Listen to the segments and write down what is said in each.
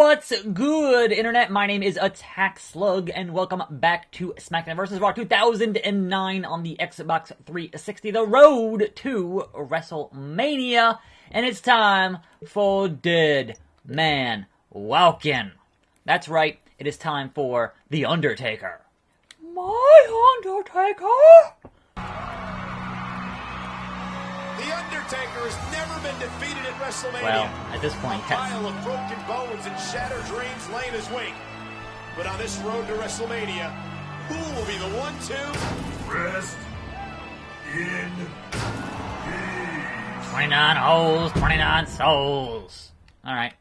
What's good, Internet? My name is Attack Slug, and welcome back to SmackDown vs. Raw 2009 on the Xbox 360, the road to WrestleMania, and it's time for Dead Man Walking. That's right, it is time for The Undertaker. My Undertaker? The Undertaker has never been defeated at WrestleMania. Well, at this point, a pile of broken bones and shattered dreams lay in his wake. But on this road to WrestleMania, who will be the one to rest in peace? 29 holes, 29 souls. Alright.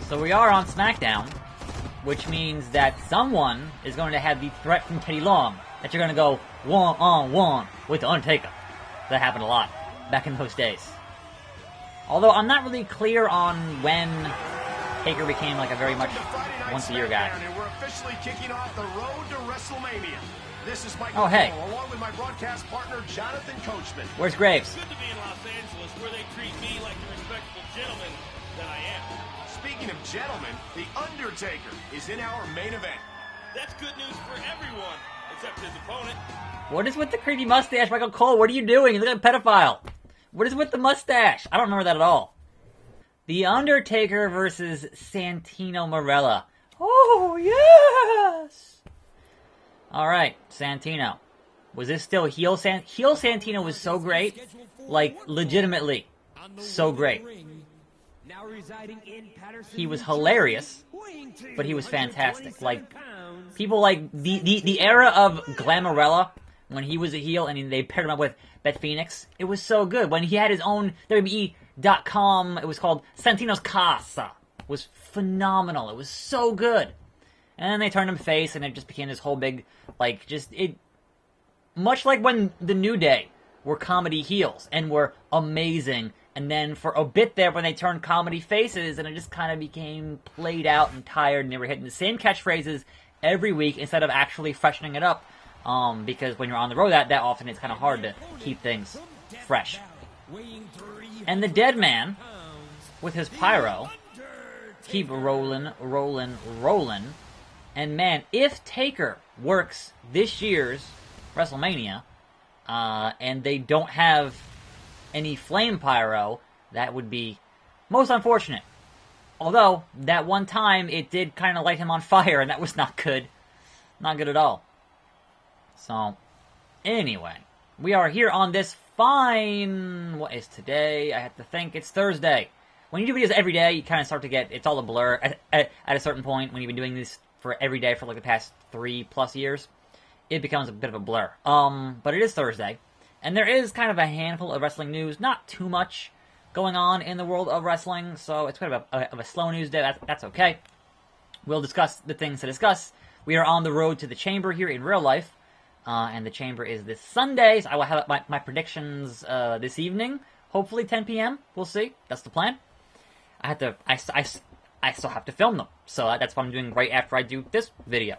So we are on SmackDown, which means that someone is going to have the threat from Teddy Long that you're going to go one-on-one with The Undertaker. That happened a lot back in those days. Although I'm not really clear on when Taker became like a very much once-a-year guy. And we're officially kicking off the road to WrestleMania. This is Mike along with my broadcast partner Jonathan Coachman. Where's Graves? It's good to be in Los Angeles where they treat me like the respectable gentleman that I am. Speaking of gentlemen, The Undertaker is in our main event. That's good news for everyone, except his opponent. What is with the creepy mustache, Michael Cole? What are you doing? You look like a pedophile. What is with the mustache? I don't remember that at all. The Undertaker versus Santino Marella. Oh, yes! Alright, Santino. Was this still heel Santino? Heel Santino was so great. Like, legitimately so great. He was hilarious, but he was fantastic. Like, people like the era of Glamorella, when he was a heel and they paired him up with Beth Phoenix, it was so good. When he had his own WWE.com, it was called Santino's Casa. It was phenomenal. It was so good. And then they turned him face, and it just became this whole big, like, much like when the New Day were comedy heels and were amazing, and then for a bit there when they turned comedy faces, and it just kind of became played out and tired, and they were hitting the same catchphrases every week instead of actually freshening it up. Because when you're on the road that often, it's kind of hard to keep things fresh. And the Dead Man, with his pyro, keep rolling. And man, if Taker works this year's WrestleMania, and they don't have any flame pyro, that would be most unfortunate. Although, that one time, it did kind of light him on fire, and that was not good. Not good at all. So, anyway, we are here on this fine... What is today? I have to think. It's Thursday. When you do videos every day, you kind of start to get... It's all a blur at a certain point. When you've been doing this for every day for like the past 3+ years, it becomes a bit of a blur. But it is Thursday. And there is kind of a handful of wrestling news. Not too much going on in the world of wrestling. So it's kind of a slow news day. That's okay. We'll discuss the things to discuss. We are on the road to the Chamber here in real life. And the Chamber is this Sunday, so I will have my predictions this evening. Hopefully 10 p.m. We'll see. That's the plan. I still have to film them, so that's what I'm doing right after I do this video.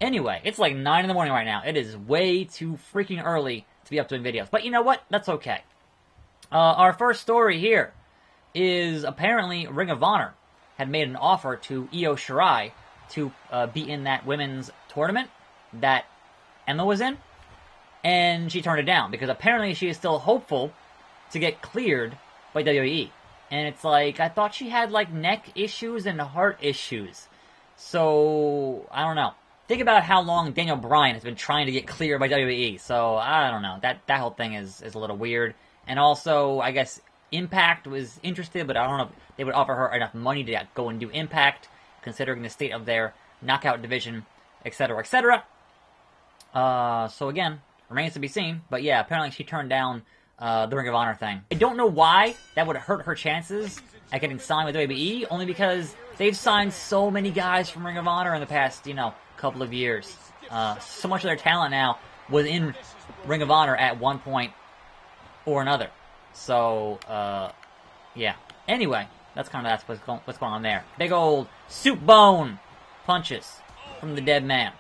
Anyway, it's like 9 in the morning right now. It is way too freaking early to be up doing videos. But you know what? That's okay. Our first story here is apparently Ring of Honor had made an offer to Io Shirai to be in that women's tournament that Emma was in, and she turned it down because apparently she is still hopeful to get cleared by WWE. And it's like, I thought she had like neck issues and heart issues. So, I don't know. Think about how long Daniel Bryan has been trying to get cleared by WWE. So, I don't know. That whole thing is a little weird. And also, I guess Impact was interested, but I don't know if they would offer her enough money to go and do Impact, considering the state of their knockout division, etc., etc. So again, remains to be seen. But yeah, apparently she turned down the Ring of Honor thing. I don't know why that would hurt her chances at getting signed with WWE, only because they've signed so many guys from Ring of Honor in the past, couple of years. So much of their talent now was in Ring of Honor at one point or another. So, yeah. Anyway, that's what's going on there. Big old soup bone punches from the Dead Man.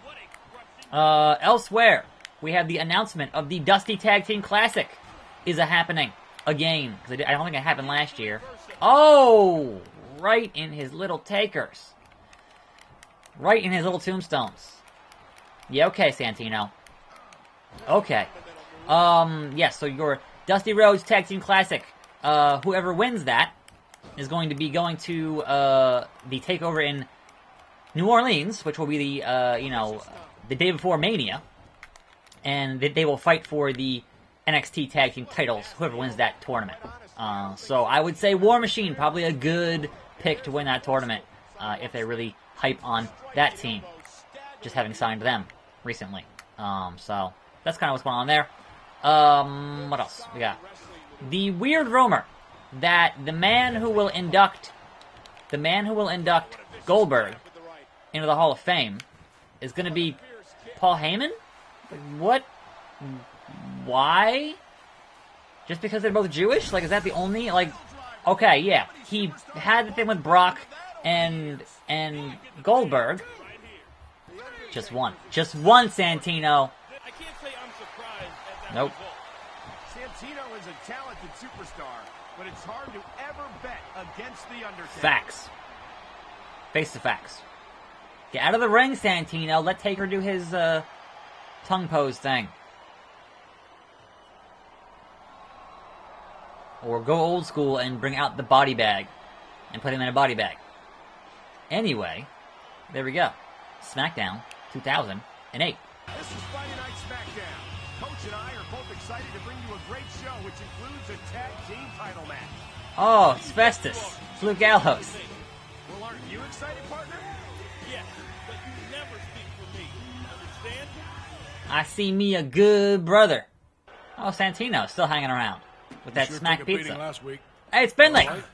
Elsewhere, we have the announcement of the Dusty Tag Team Classic is happening again. Because I don't think it happened last year. Oh! right in his little takers. Right in his little tombstones. Yeah, okay, Santino. Okay. Yeah, so your Dusty Rhodes Tag Team Classic. Whoever wins that is going to be going to the takeover in New Orleans, which will be the the day before Mania, and they will fight for the NXT Tag Team titles. Whoever wins that tournament. So I would say War Machine probably a good pick to win that tournament if they really hype on that team. Just having signed them recently. So that's kind of what's going on there. What else we got? The weird rumor that the man who will induct Goldberg into the Hall of Fame is going to be Paul Heyman? Like, what? Why? Just because they're both Jewish? Like, is that the only, like, okay, yeah. He had the thing with Brock and Goldberg. Just one, Santino. I can't say I'm surprised at that Nope. result. Santino is a talented superstar, but it's hard to ever bet against the Undertaker. Facts. Face the facts. Get out of the ring, Santino. Let Taker do his tongue pose thing. Or go old school and bring out the body bag and put him in a body bag. Anyway, there we go. SmackDown 2008. This is Friday Night SmackDown. Coach and I are both excited to bring you a great show, which includes a tag team title match. Oh, it's Festus. It's Luke Gallows. Well, aren't you excited, partner? Yes, but you never speak for me. Understand? I see me a good brother. Oh, Santino still hanging around with that smack pizza. Last week. Hey, it's Finley. All right.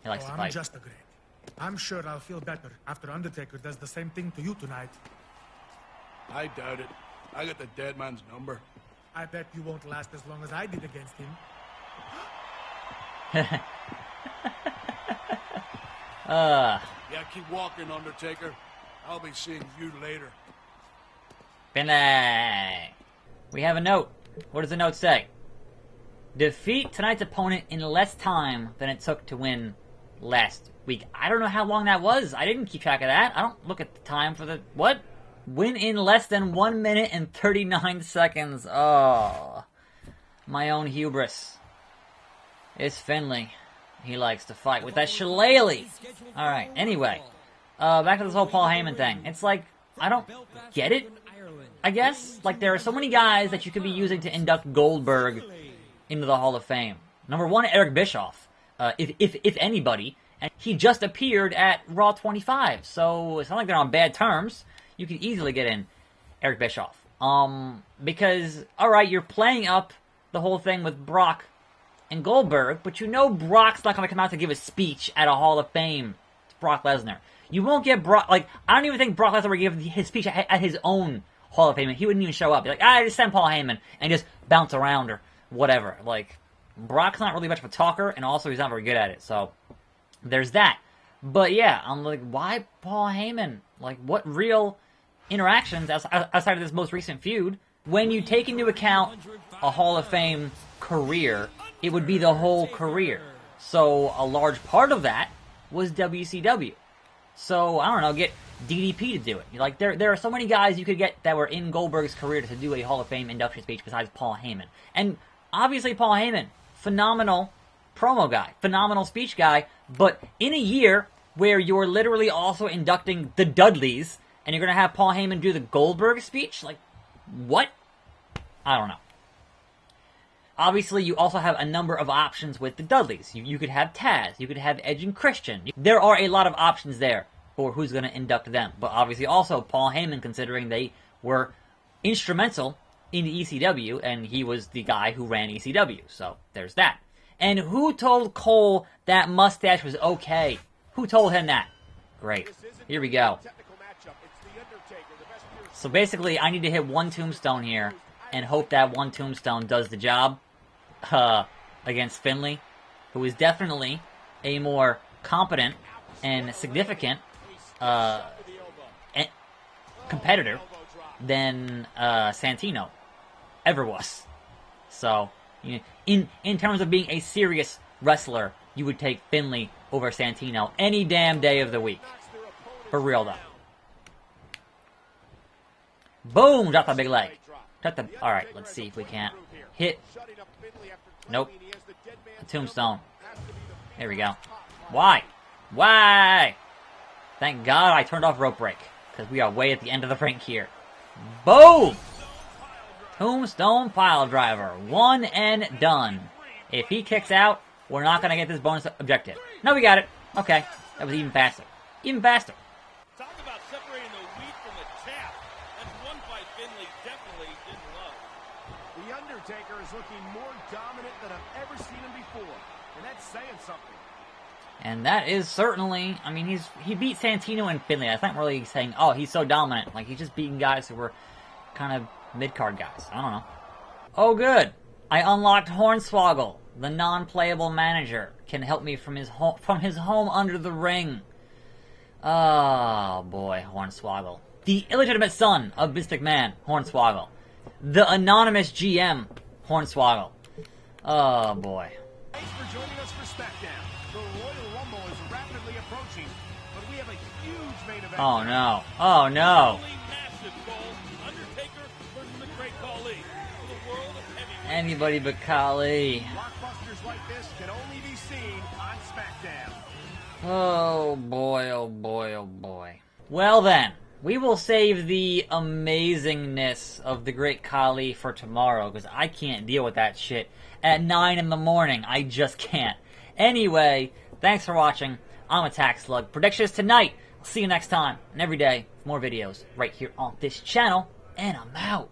He likes to I'm fight. just a great. I'm sure I'll feel better after Undertaker does the same thing to you tonight. I doubt it. I got the dead man's number. I bet you won't last as long as I did against him. Yeah, keep walking, Undertaker. I'll be seeing you later. Finley. We have a note. What does the note say? Defeat tonight's opponent in less time than it took to win last week. I don't know how long that was. I didn't keep track of that. I don't look at the time for the... What? Win in less than 1 minute and 39 seconds. Oh. My own hubris. It's Finley. He likes to fight with that shillelagh. Alright, anyway. Back to this whole Paul Heyman thing. It's like, I don't get it, I guess. Like, there are so many guys that you could be using to induct Goldberg into the Hall of Fame. Number one, Eric Bischoff. If anybody. And he just appeared at Raw 25. So, it's not like they're on bad terms. You could easily get in Eric Bischoff. Because, alright, you're playing up the whole thing with Brock and Goldberg, but you know Brock's not going to come out to give a speech at a Hall of Fame. It's Brock Lesnar. You won't get Brock, like, I don't even think Brock Lesnar would give his speech at his own Hall of Fame. He wouldn't even show up. Be like, I just send Paul Heyman, and just bounce around or whatever. Like, Brock's not really much of a talker, and also he's not very good at it, so there's that. But yeah, I'm like, why Paul Heyman? Like, what real interactions outside of this most recent feud? When you take into account a Hall of Fame career, it would be the whole career. So a large part of that was WCW. So, I don't know, get DDP to do it. Like, there are so many guys you could get that were in Goldberg's career to do a Hall of Fame induction speech besides Paul Heyman. And obviously Paul Heyman, phenomenal promo guy, phenomenal speech guy, but in a year where you're literally also inducting the Dudleys, and you're going to have Paul Heyman do the Goldberg speech? Like, what? I don't know. Obviously, you also have a number of options with the Dudleys. You could have Taz. You could have Edge and Christian. There are a lot of options there for who's going to induct them. But obviously also Paul Heyman, considering they were instrumental in the ECW, and he was the guy who ran ECW. So there's that. And who told Cole that mustache was okay? Who told him that? Great. Here we go. So basically, I need to hit one tombstone here and hope that one tombstone does the job against Finley, who is definitely a more competent and significant competitor than Santino ever was. So, you know, in terms of being a serious wrestler, you would take Finley over Santino any damn day of the week. For real, though. Boom! Drop the big leg. Alright, let's see if we can't hit. Nope. Tombstone. There we go. Why? Why? Thank God I turned off rope break. Because we are way at the end of the ring here. Boom! Tombstone pile driver. One and done. If he kicks out, we're not going to get this bonus objective. No, we got it. Okay. That was even faster. Even faster. Talk about separating the wheat from the chaff. That's one fight Finlay definitely didn't love. The Undertaker is looking more dominant than I've ever seen him before. And that's saying something. And that is certainly, I mean, he beat Santino and Finlay. That's not really saying, oh, he's so dominant. Like, he's just beating guys who were kind of mid-card guys. I don't know. Oh, good. I unlocked Hornswoggle. The non-playable manager can help me from his home under the ring. Oh, boy, Hornswoggle. The illegitimate son of Vince McMahon, Hornswoggle. The anonymous GM, Hornswoggle. Oh, boy. Thanks for joining us for SmackDown. The Royal Rumble is rapidly approaching, but we have a huge main event. Oh, no. Oh, no. Massive goal. Undertaker versus the Great Khali. For the world of heavyweight. Anybody but Khali. Blockbusters like this can only be seen on SmackDown. Oh boy, oh boy, oh boy. Well then, we will save the amazingness of the Great Khali for tomorrow, because I can't deal with that shit at 9 in the morning. I just can't. Anyway, thanks for watching. I'm Attack Slug. Predictions tonight. I'll see you next time, and every day, more videos right here on this channel, and I'm out.